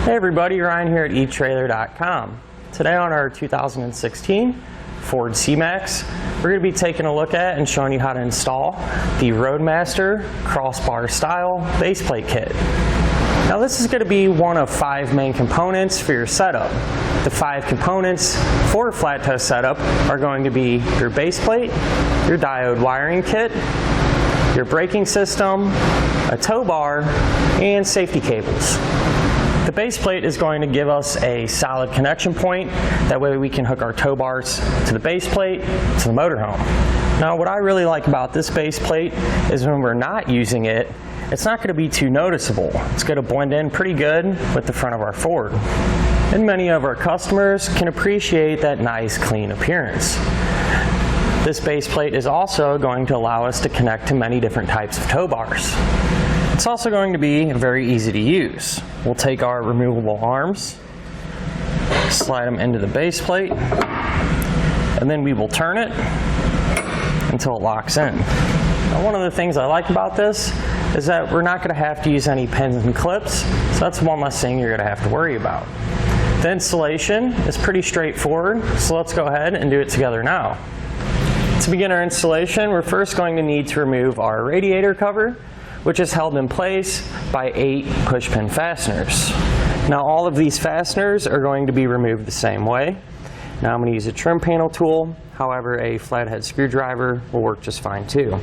Hey everybody, Ryan here at etrailer.com. Today on our 2016 Ford C-Max, we're going to be taking a look at and showing you how to install the Roadmaster Crossbar-Style Baseplate Kit. Now this is going to be one of 5 main components for your setup. The 5 components for a flat toe setup are going to be your baseplate, your diode wiring kit, your braking system, a tow bar, and safety cables. The base plate is going to give us a solid connection point. That way we can hook our tow bars to the base plate, to the motorhome. Now what I really like about this base plate is when we're not using it, it's not going to be too noticeable. It's going to blend in pretty good with the front of our Ford. And many of our customers can appreciate that nice clean appearance. This base plate is also going to allow us to connect to many different types of tow bars. It's also going to be very easy to use. We'll take our removable arms, slide them into the base plate, and then we will turn it until it locks in. Now, one of the things I like about this is that we're not going to have to use any pins and clips, so that's one less thing you're going to have to worry about. The installation is pretty straightforward, so let's go ahead and do it together now. To begin our installation, we're first going to need to remove our radiator cover, which is held in place by 8 pushpin fasteners. Now all of these fasteners are going to be removed the same way. Now I'm going to use a trim panel tool, however a flathead screwdriver will work just fine too.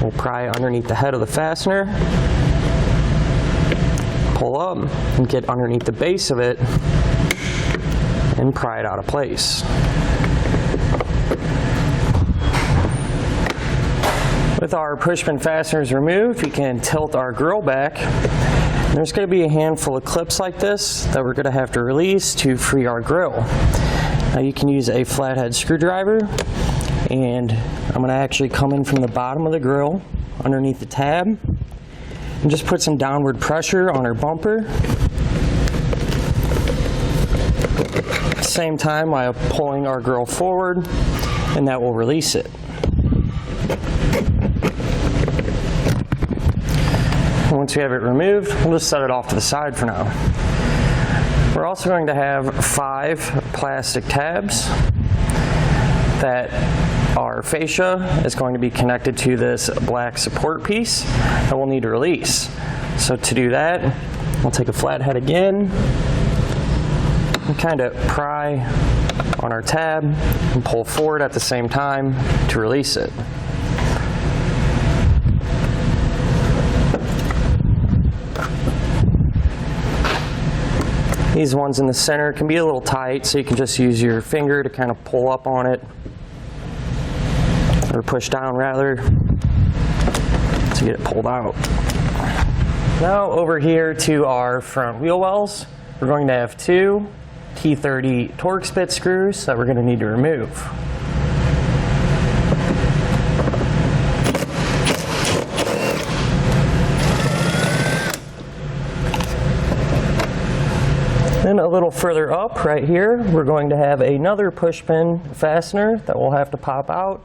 We'll pry underneath the head of the fastener, pull up and get underneath the base of it and pry it out of place. With our pushpin fasteners removed, we can tilt our grill back. And there's going to be a handful of clips like this that we're going to have to release to free our grill. Now you can use a flathead screwdriver, and I'm going to actually come in from the bottom of the grill underneath the tab and just put some downward pressure on our bumper. At the same time while pulling our grill forward, and that will release it. Once we have it removed, we'll just set it off to the side for now. We're also going to have 5 plastic tabs that our fascia is going to be connected to this black support piece that we'll need to release. So to do that, we'll take a flathead again and kind of pry on our tab and pull forward at the same time to release it. These ones in the center can be a little tight, so you can just use your finger to kind of pull up on it, or push down rather, to get it pulled out. Now over here to our front wheel wells, we're going to have 2 T30 Torx bit screws that we're going to need to remove. Then a little further up right here, we're going to have another pushpin fastener that we'll have to pop out.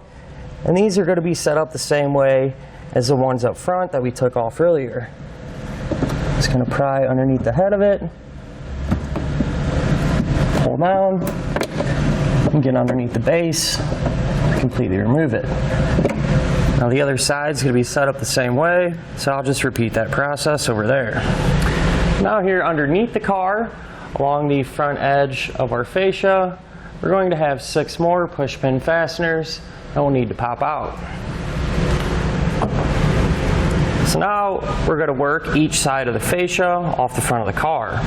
And these are going to be set up the same way as the ones up front that we took off earlier. Just going to pry underneath the head of it, pull down, and get underneath the base, completely remove it. Now the other side's going to be set up the same way, so I'll just repeat that process over there. Now here underneath the car, along the front edge of our fascia, we're going to have 6 more pushpin fasteners that we'll need to pop out. So now we're going to work each side of the fascia off the front of the car.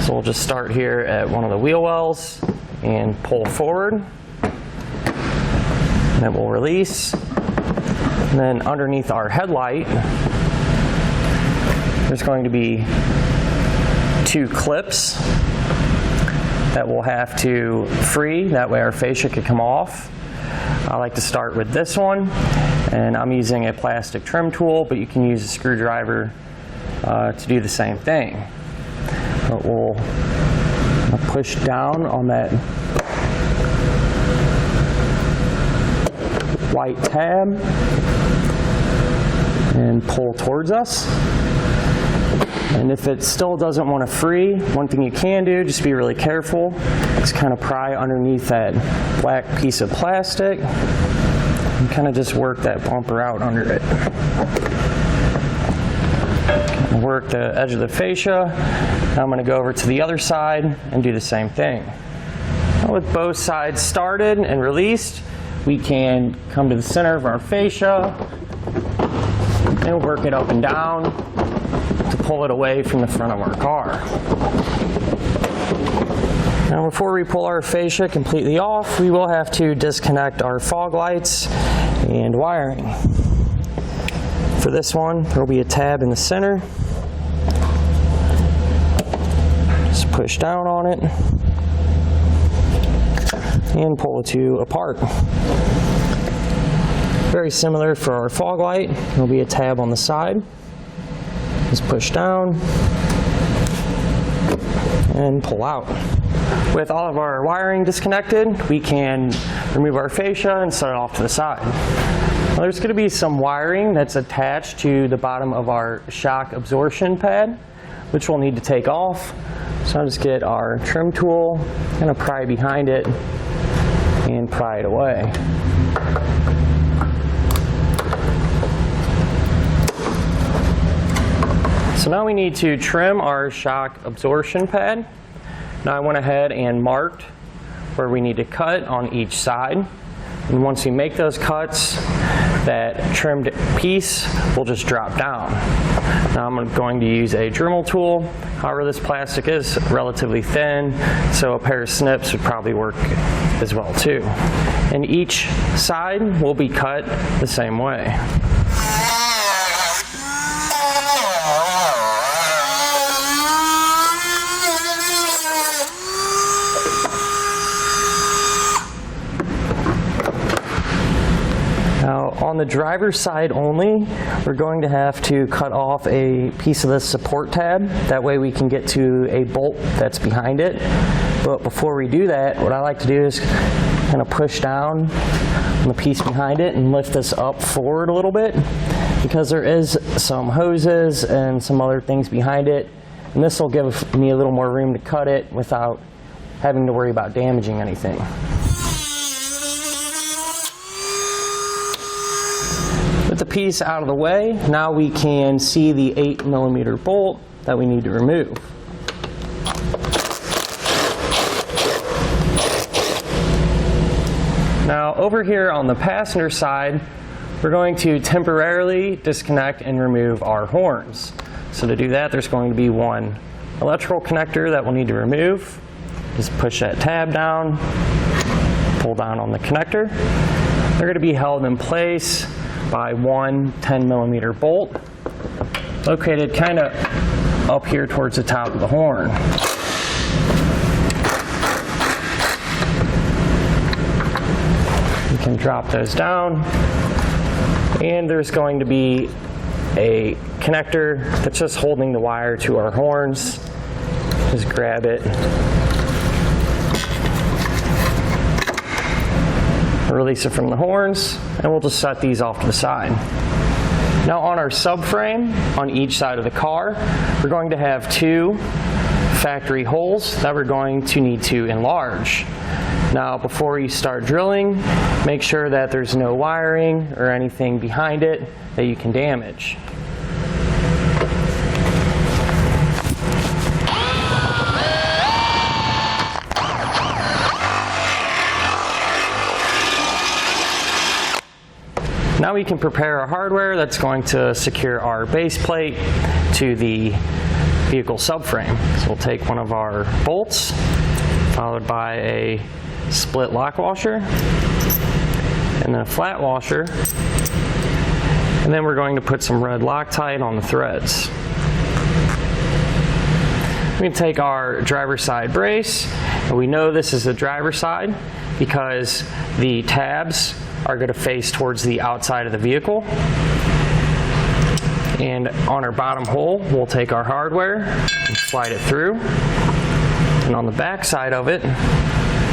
So we'll just start here at one of the wheel wells and pull forward. And then we'll release. And then underneath our headlight, there's going to be 2 clips that we'll have to free, that way our fascia can come off. I like to start with this one, and I'm using a plastic trim tool, but you can use a screwdriver to do the same thing. But we'll push down on that white tab and pull towards us. And if it still doesn't want to free, one thing you can do, just be really careful, is kind of pry underneath that black piece of plastic and kind of just work that bumper out under it. Work the edge of the fascia. Now I'm going to go over to the other side and do the same thing. Now with both sides started and released, we can come to the center of our fascia and work it up and down to pull it away from the front of our car. Now before we pull our fascia completely off, we will have to disconnect our fog lights and wiring. For this one, there will be a tab in the center. Just push down on it and pull the two apart. Very similar for our fog light. There will be a tab on the side. Just push down and pull out. With all of our wiring disconnected, we can remove our fascia and set it off to the side. Now, there's going to be some wiring that's attached to the bottom of our shock absorption pad, which we'll need to take off. So I'll just get our trim tool, kind of pry behind it and pry it away. So now we need to trim our shock absorption pad. Now I went ahead and marked where we need to cut on each side. And once we make those cuts, that trimmed piece will just drop down. Now I'm going to use a Dremel tool. However, this plastic is relatively thin, so a pair of snips would probably work as well too. And each side will be cut the same way. Now, on the driver's side only, we're going to have to cut off a piece of this support tab. That way we can get to a bolt that's behind it. But before we do that, what I like to do is kind of push down on the piece behind it and lift this up forward a little bit, because there is some hoses and some other things behind it. And this will give me a little more room to cut it without having to worry about damaging anything. With the piece out of the way, now we can see the 8mm bolt that we need to remove. Now over here on the passenger side, we're going to temporarily disconnect and remove our horns. So to do that, there's going to be one electrical connector that we'll need to remove. Just push that tab down, pull down on the connector. They're going to be held in place by one 10mm bolt located kind of up here towards the top of the horn. You can drop those down, and there's going to be a connector that's just holding the wire to our horns. Just grab it, release it from the horns, and we'll just set these off to the side. Now on our subframe, on each side of the car, we're going to have two factory holes that we're going to need to enlarge. Now before you start drilling, make sure that there's no wiring or anything behind it that you can damage. Now we can prepare our hardware that's going to secure our base plate to the vehicle subframe. So we'll take one of our bolts, followed by a split lock washer, and then a flat washer, and then we're going to put some red Loctite on the threads. We can take our driver's side brace, and we know this is the driver's side because the tabs are going to face towards the outside of the vehicle. And on our bottom hole, we'll take our hardware and slide it through. And on the back side of it,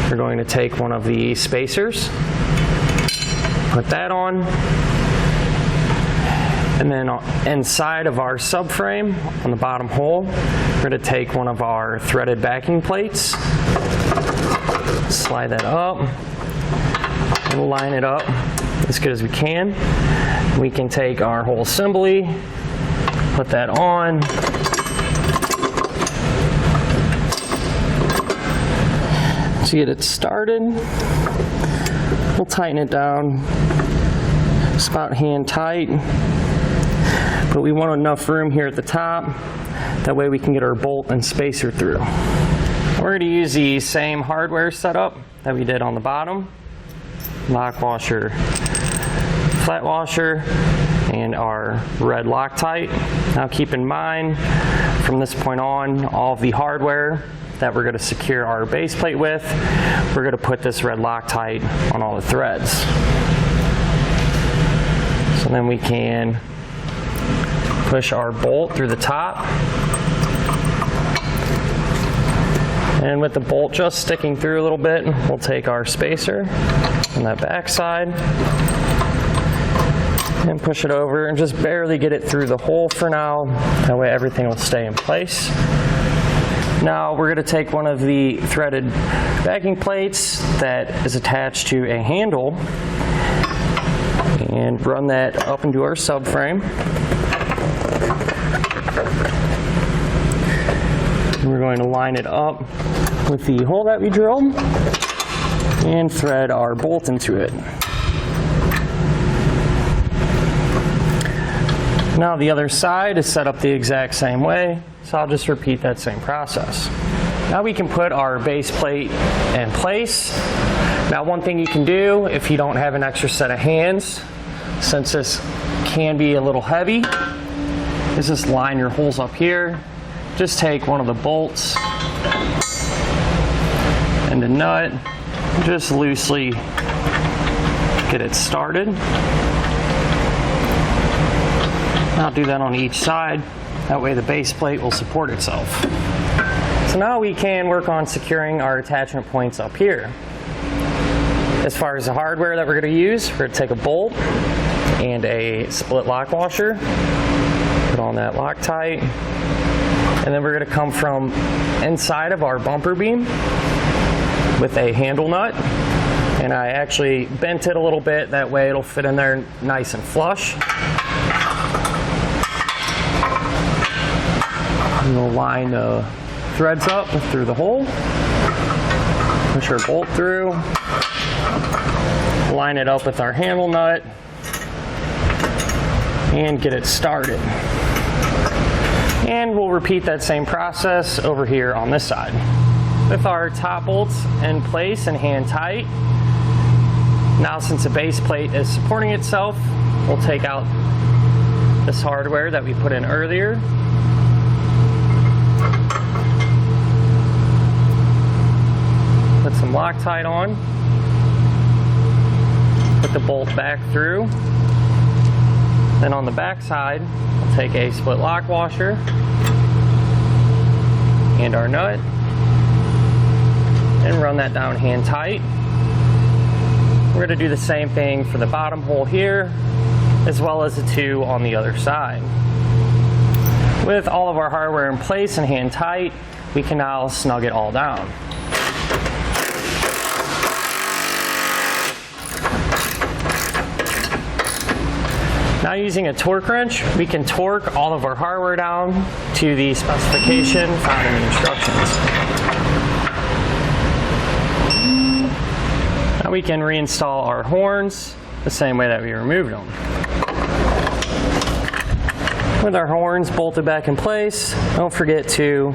we're going to take one of the spacers, put that on, And then inside of our subframe, on the bottom hole, we're going to take one of our threaded backing plates, slide that up, and line it up as good as we can. We can take our whole assembly, put that on, to get it started. We'll tighten it down. It's about hand tight, but we want enough room here at the top. That way we can get our bolt and spacer through. We're going to use the same hardware setup that we did on the bottom. Lock washer, flat washer, and our red Loctite. Now keep in mind, from this point on, all of the hardware that we're going to secure our base plate with, we're going to put this red Loctite on all the threads. So then we can push our bolt through the top. And with the bolt just sticking through a little bit, we'll take our spacer on that back side and push it over and just barely get it through the hole for now. That way everything will stay in place. Now we're going to take one of the threaded backing plates that is attached to a handle and run that up into our subframe. And we're going to line it up with the hole that we drilled and thread our bolt into it. Now the other side is set up the exact same way, so I'll just repeat that same process. Now we can put our base plate in place. Now one thing you can do if you don't have an extra set of hands, since this can be a little heavy, is just line your holes up here. Just take one of the bolts and the nut, just loosely get it started. Now do that on each side. That way the base plate will support itself. So now we can work on securing our attachment points up here. As far as the hardware that we're going to use, we're going to take a bolt and a split lock washer, put on that Loctite, and then we're going to come from inside of our bumper beam with a handle nut. And I actually bent it a little bit, that way it'll fit in there nice and flush. And we'll line the threads up through the hole, push our bolt through, line it up with our handle nut, and get it started. And we'll repeat that same process over here on this side. With our top bolts in place and hand tight, now since the base plate is supporting itself, we'll take out this hardware that we put in earlier. Put some Loctite on, put the bolt back through. Then on the back side, we'll take a split lock washer and our nut and run that down hand tight. We're going to do the same thing for the bottom hole here, as well as the two on the other side. With all of our hardware in place and hand tight, we can now snug it all down. Now using a torque wrench, we can torque all of our hardware down to the specification found in the instructions. Now we can reinstall our horns the same way that we removed them. With our horns bolted back in place, don't forget to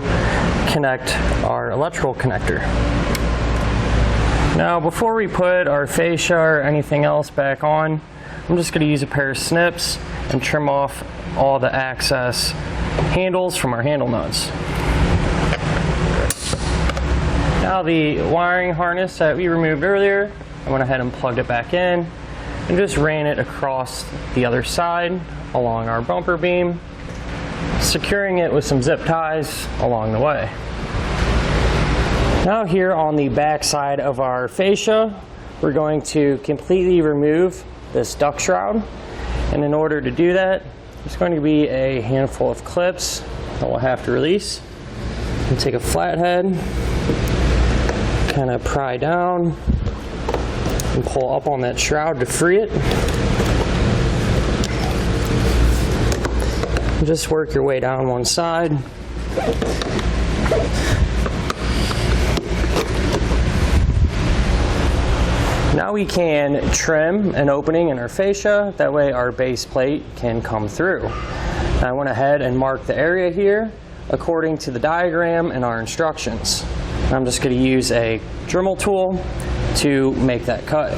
connect our electrical connector. Now before we put our fascia or anything else back on, I'm just going to use a pair of snips and trim off all the access handles from our handle nuts. Now the wiring harness that we removed earlier, I went ahead and plugged it back in and just ran it across the other side along our bumper beam, securing it with some zip ties along the way. Now here on the back side of our fascia, we're going to completely remove this duct shroud, and in order to do that, There's going to be a handful of clips that we'll have to release. And take a flathead, kind of pry down, and pull up on that shroud to free it. And just work your way down one side. Now we can trim an opening in our fascia, that way our base plate can come through. I went ahead and marked the area here according to the diagram and our instructions. I'm just going to use a Dremel tool to make that cut.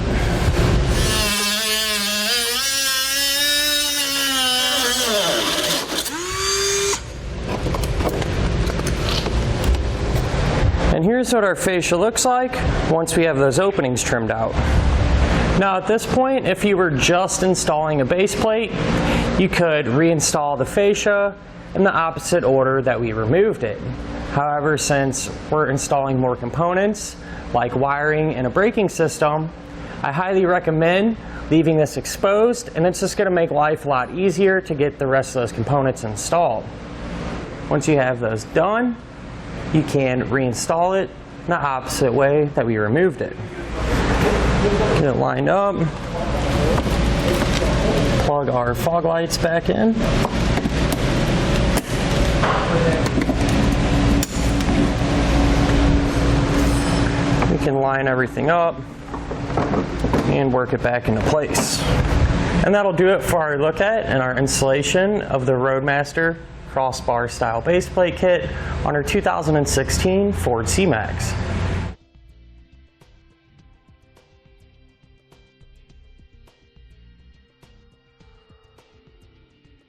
And here's what our fascia looks like once we have those openings trimmed out. Now at this point, if you were just installing a base plate, you could reinstall the fascia in the opposite order that we removed it. However, since we're installing more components, like wiring and a braking system, I highly recommend leaving this exposed, and it's just going to make life a lot easier to get the rest of those components installed. Once you have those done, you can reinstall it in the opposite way that we removed it. Get it lined up, plug our fog lights back in. We can line everything up and work it back into place. And that'll do it for our look at and our installation of the Roadmaster Crossbar-Style baseplate kit on our 2016 Ford C-Max.